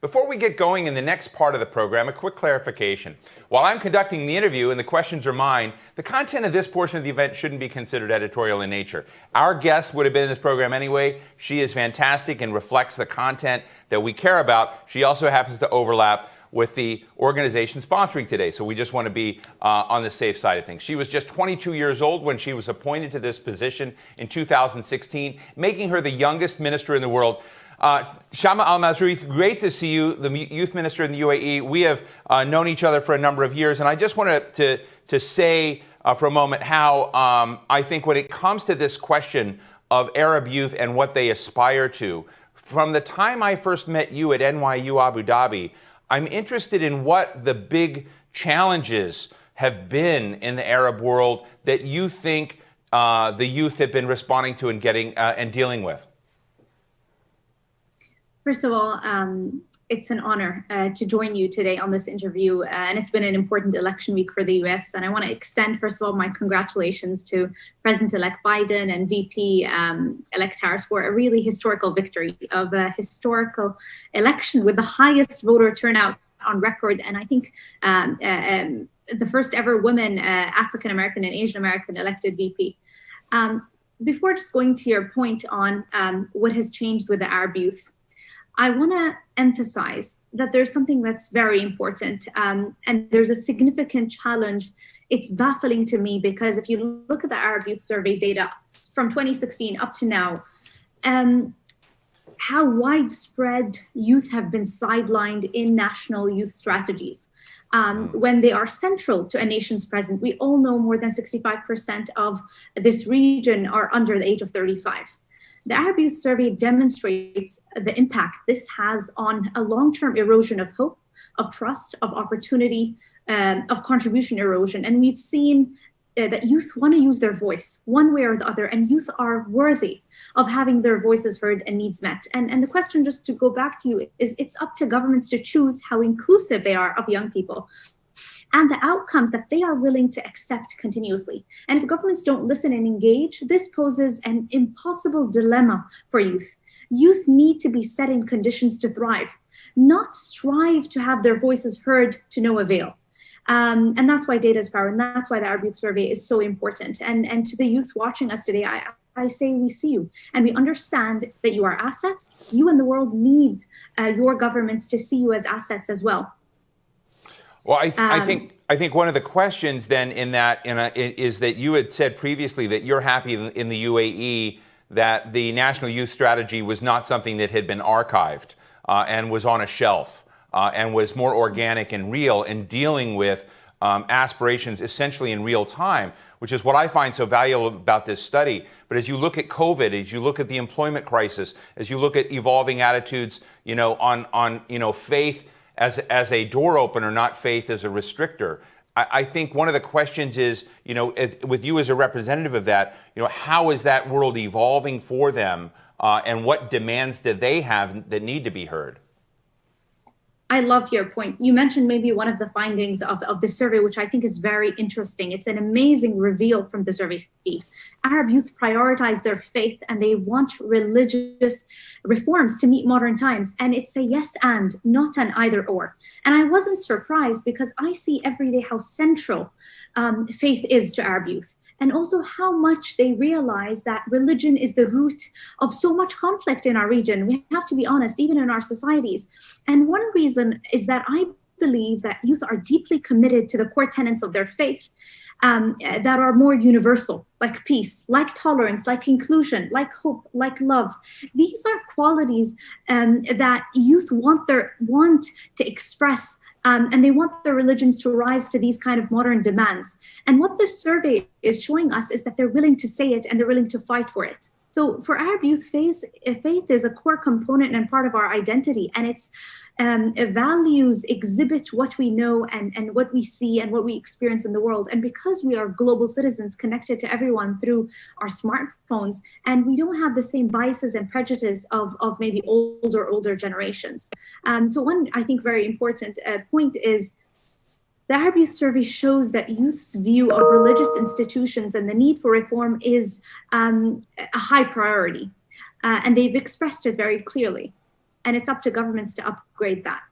Before we get going in the next part of the program, a quick clarification. While I'm conducting the interview and the questions are mine, the content of this portion of the event shouldn't be considered editorial in nature. Our guest would have been in this program anyway. She is fantastic and reflects the content that we care about. She also happens to overlap with the organization sponsoring today, so we just want to be on the safe side of things. She was just 22 years old when she was appointed to this position in 2016, making her the youngest minister in the world. Shamma al-Mazrui, great to see you, the youth minister in the UAE. We have known each other for a number of years, and I just wanted to say for a moment how I think when it comes to this question of Arab youth and what they aspire to, from the time I first met you at NYU Abu Dhabi, I'm interested in what the big challenges have been in the Arab world that you think the youth have been responding to and getting and dealing with. First of all, it's an honor to join you today on this interview, and it's been an important election week for the US. And I want to extend, first of all, my congratulations to President-elect Biden and VP-elect Harris for a really historical victory of a historical election with the highest voter turnout on record. And I think the first ever woman, African-American and Asian-American elected VP. Before just going to your point on what has changed with the Arab youth, I want to emphasize that there's something that's very important, and there's a significant challenge. It's baffling to me because if you look at the Arab Youth Survey data from 2016 up to now, how widespread youth have been sidelined in national youth strategies. When they are central to a nation's present, we all know more than 65% of this region are under the age of 35. The Arab Youth Survey demonstrates the impact this has on a long-term erosion of hope, of trust, of opportunity, of contribution erosion. And we've seen that youth want to use their voice one way or the other, and youth are worthy of having their voices heard and needs met. And the question, just to go back to you, is it's up to governments to choose how inclusive they are of young people and the outcomes that they are willing to accept continuously. And if governments don't listen and engage, this poses an impossible dilemma for youth. Youth need to be set in conditions to thrive, not strive to have their voices heard to no avail. And that's why data is power, and that's why the Arab Youth Survey is so important. And to the youth watching us today, I say we see you, and we understand that you are assets. You and the world need your governments to see you as assets as well. Well, I think one of the questions then is that you had said previously that you're happy in the UAE that the National Youth Strategy was not something that had been archived and was on a shelf and was more organic and real in dealing with aspirations essentially in real time, which is what I find so valuable about this study. But as you look at COVID, as you look at the employment crisis, as you look at evolving attitudes, on faith as a door opener, not faith as a restrictor. I think one of the questions is, with you as a representative of that, how is that world evolving for them, and what demands do they have that need to be heard? I love your point. You mentioned maybe one of the findings of the survey, which I think is very interesting. It's an amazing reveal from the survey, Steve. Arab youth prioritize their faith and they want religious reforms to meet modern times. And it's a yes and, not an either or. And I wasn't surprised because I see every day how central faith is to Arab youth. And also how much they realize that religion is the root of so much conflict in our region. We have to be honest, even in our societies. And one reason is that I believe that youth are deeply committed to the core tenets of their faith that are more universal, like peace, like tolerance, like inclusion, like hope, like love. These are qualities that youth want to express. And they want their religions to rise to these kind of modern demands. And what this survey is showing us is that they're willing to say it and they're willing to fight for it. So for Arab youth, faith is a core component and part of our identity. And its values exhibit what we know and what we see and what we experience in the world. And because we are global citizens connected to everyone through our smartphones, and we don't have the same biases and prejudice of maybe older generations. So one, I think, very important point is the Arab Youth Survey shows that youth's view of religious institutions and the need for reform is a high priority. And they've expressed it very clearly. And it's up to governments to upgrade that.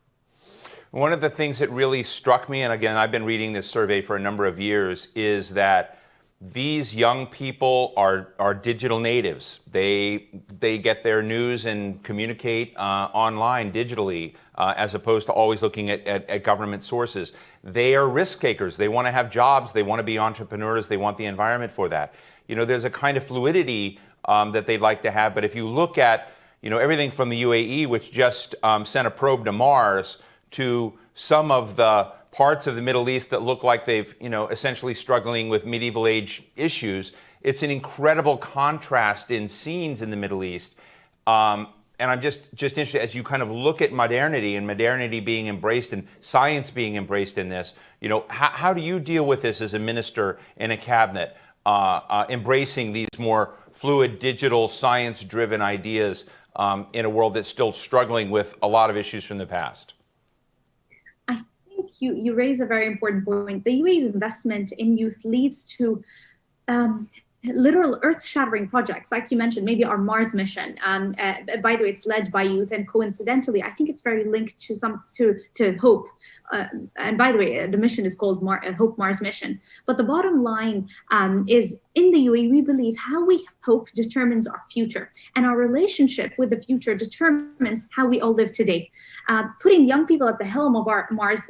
One of the things that really struck me, and again, I've been reading this survey for a number of years, is that these young people are digital natives. They get their news and communicate online digitally as opposed to always looking at government sources. They are risk takers. They want to have jobs. They want to be entrepreneurs. They want the environment for that. You know, there's a kind of fluidity that they'd like to have. But if you look at, you know, everything from the UAE, which just sent a probe to Mars, to some of the parts of the Middle East that look like they've, you know, essentially struggling with medieval age issues. It's an incredible contrast in scenes in the Middle East. And I'm just interested, as you kind of look at modernity and modernity being embraced and science being embraced in this, you know, how do you deal with this as a minister in a cabinet, embracing these more fluid, digital, science-driven ideas in a world that's still struggling with a lot of issues from the past? You raise a very important point. The UAE's investment in youth leads to literal earth-shattering projects, like you mentioned, maybe our Mars mission. By the way, it's led by youth, and coincidentally, I think it's very linked to Hope. And by the way, the mission is called Hope Mars Mission. But the bottom line is, in the UAE, we believe how we hope determines our future, and our relationship with the future determines how we all live today. Putting young people at the helm of our Mars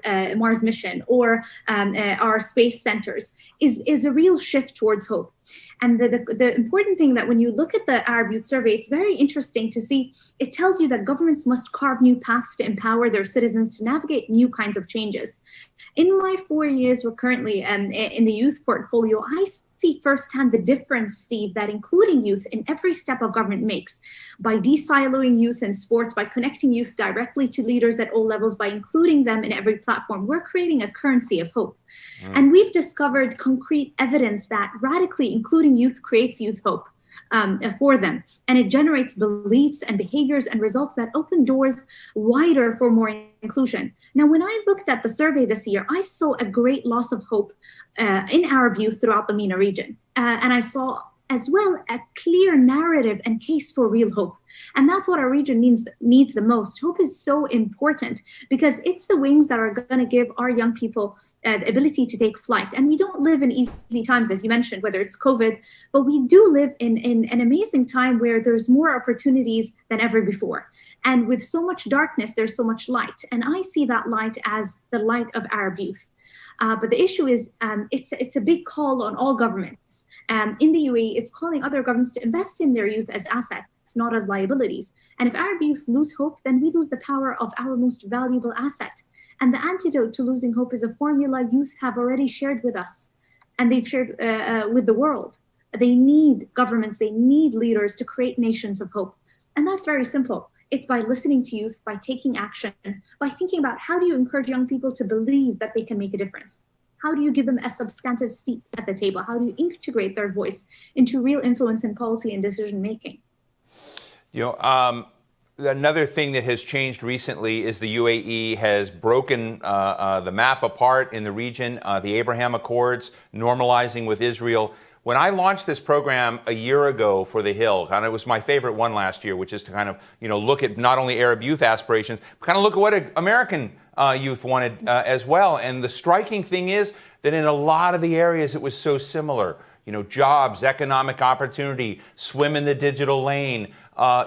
mission or our space centers is a real shift towards hope. And the important thing that when you look at the Arab Youth Survey, it's very interesting to see, it tells you that governments must carve new paths to empower their citizens to navigate new kinds of changes. In my 4 years currently in the youth portfolio, I see firsthand the difference, Steve, that including youth in every step of government makes. By de-siloing youth in sports, by connecting youth directly to leaders at all levels, by including them in every platform, we're creating a currency of hope. And we've discovered concrete evidence that radically including youth creates youth hope for them. And it generates beliefs and behaviors and results that open doors wider for more inclusion. Now, when I looked at the survey this year, I saw a great loss of hope in Arab youth throughout the MENA region. And I saw as well a clear narrative and case for real hope. And that's what our region needs the most. Hope is so important because it's the wings that are going to give our young people the ability to take flight. And we don't live in easy times, as you mentioned, whether it's COVID, but we do live in an amazing time where there's more opportunities than ever before. And with so much darkness, there's so much light. And I see that light as the light of Arab youth. But the issue is it's a big call on all governments. In the UAE, it's calling other governments to invest in their youth as assets, not as liabilities. And if Arab youth lose hope, then we lose the power of our most valuable asset. And the antidote to losing hope is a formula youth have already shared with us, and they've shared with the world. They need governments, they need leaders to create nations of hope. And that's very simple. It's by listening to youth, by taking action, by thinking about how do you encourage young people to believe that they can make a difference? How do you give them a substantive seat at the table? How do you integrate their voice into real influence in policy and decision making? You know, another thing that has changed recently is the UAE has broken the map apart in the region, the Abraham Accords, normalizing with Israel. When I launched this program a year ago for The Hill, and it was my favorite one last year, which is to kind of, you know, look at not only Arab youth aspirations, but kind of look at what American youth wanted as well. And the striking thing is that in a lot of the areas it was so similar. You know, jobs, economic opportunity, swim in the digital lane,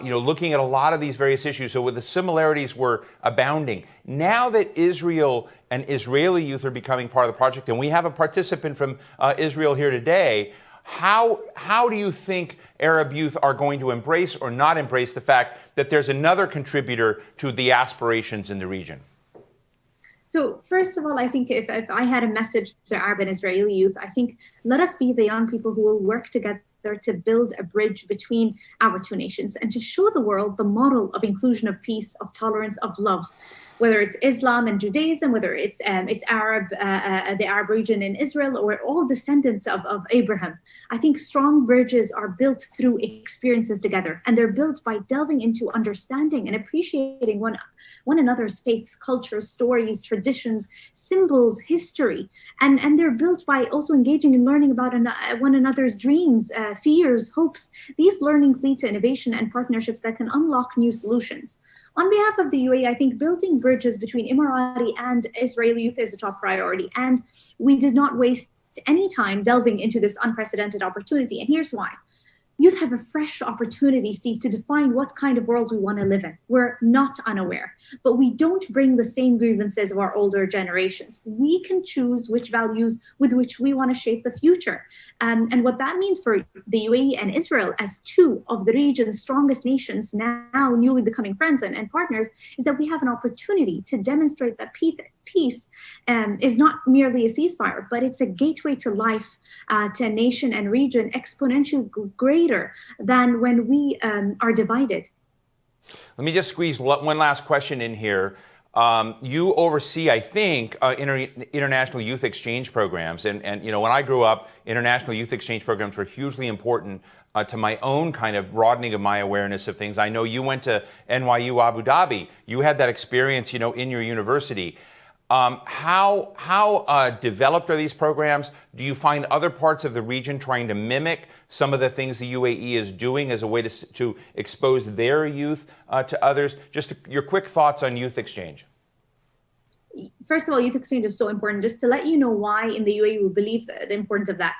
you know, looking at a lot of these various issues. So the similarities were abounding. Now that Israel and Israeli youth are becoming part of the project, and we have a participant from Israel here today, how do you think Arab youth are going to embrace or not embrace the fact that there's another contributor to the aspirations in the region? So first of all, I think if I had a message to Arab and Israeli youth, I think let us be the young people who will work together to build a bridge between our two nations and to show the world the model of inclusion, of peace, of tolerance, of love. Whether it's Islam and Judaism, whether it's Arab, the Arab region in Israel, or all descendants of Abraham. I think strong bridges are built through experiences together, and they're built by delving into understanding and appreciating one another's faiths, cultures, stories, traditions, symbols, history. And they're built by also engaging and learning about one another's dreams, fears, hopes. These learnings lead to innovation and partnerships that can unlock new solutions. On behalf of the UAE, I think building bridges between Emirati and Israeli youth is a top priority. And we did not waste any time delving into this unprecedented opportunity. And here's why. Youth have a fresh opportunity, Steve, to define what kind of world we want to live in. We're not unaware, but we don't bring the same grievances of our older generations. We can choose which values with which we want to shape the future. And what that means for the UAE and Israel as two of the region's strongest nations, now newly becoming friends and partners, is that we have an opportunity to demonstrate that peace is not merely a ceasefire, but it's a gateway to life, to a nation and region exponentially greater than when we are divided. Let me just squeeze one last question in here. You oversee, I think, international youth exchange programs. And you know, when I grew up, international youth exchange programs were hugely important to my own kind of broadening of my awareness of things. I know you went to NYU Abu Dhabi. You had that experience, you know, in your university. How developed are these programs? Do you find other parts of the region trying to mimic some of the things the UAE is doing as a way to expose their youth to others? Just your quick thoughts on youth exchange. First of all, youth exchange is so important. Just to let you know why in the UAE we believe the importance of that.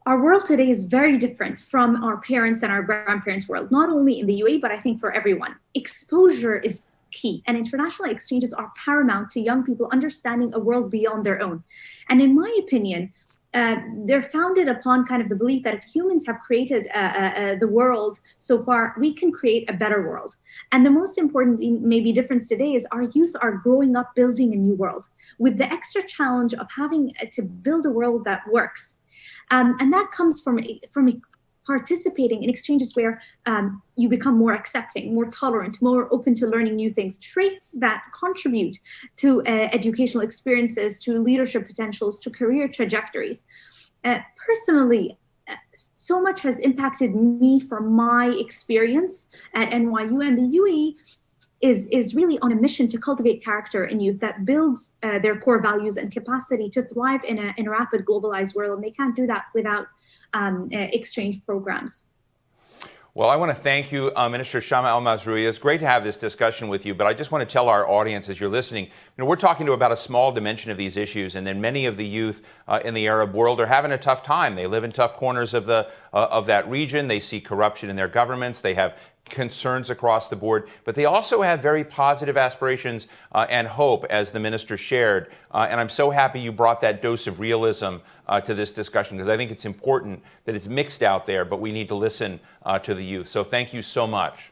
Our world today is very different from our parents' and our grandparents' world, not only in the UAE, but I think for everyone. Exposure is key, and international exchanges are paramount to young people understanding a world beyond their own. And in my opinion, they're founded upon kind of the belief that if humans have created the world so far, we can create a better world. And the most important maybe difference today is our youth are growing up building a new world with the extra challenge of having to build a world that works. And that comes from participating in exchanges where you become more accepting, more tolerant, more open to learning new things, traits that contribute to educational experiences, to leadership potentials, to career trajectories. Personally, so much has impacted me from my experience at NYU, and the UAE is really on a mission to cultivate character in youth that builds their core values and capacity to thrive in a rapid globalized world. And they can't do that without exchange programs. Well, I want to thank you, Minister Shamma Mazrui. It's great to have this discussion with you, but I just want to tell our audience as you're listening, you know, we're talking to about a small dimension of these issues, and then many of the youth in the Arab world are having a tough time. They live in tough corners of that region. They see corruption in their governments. They have concerns across the board, but they also have very positive aspirations and hope, as the minister shared. And I'm so happy you brought that dose of realism to this discussion, because I think it's important that it's mixed out there, but we need to listen to the youth. So thank you so much.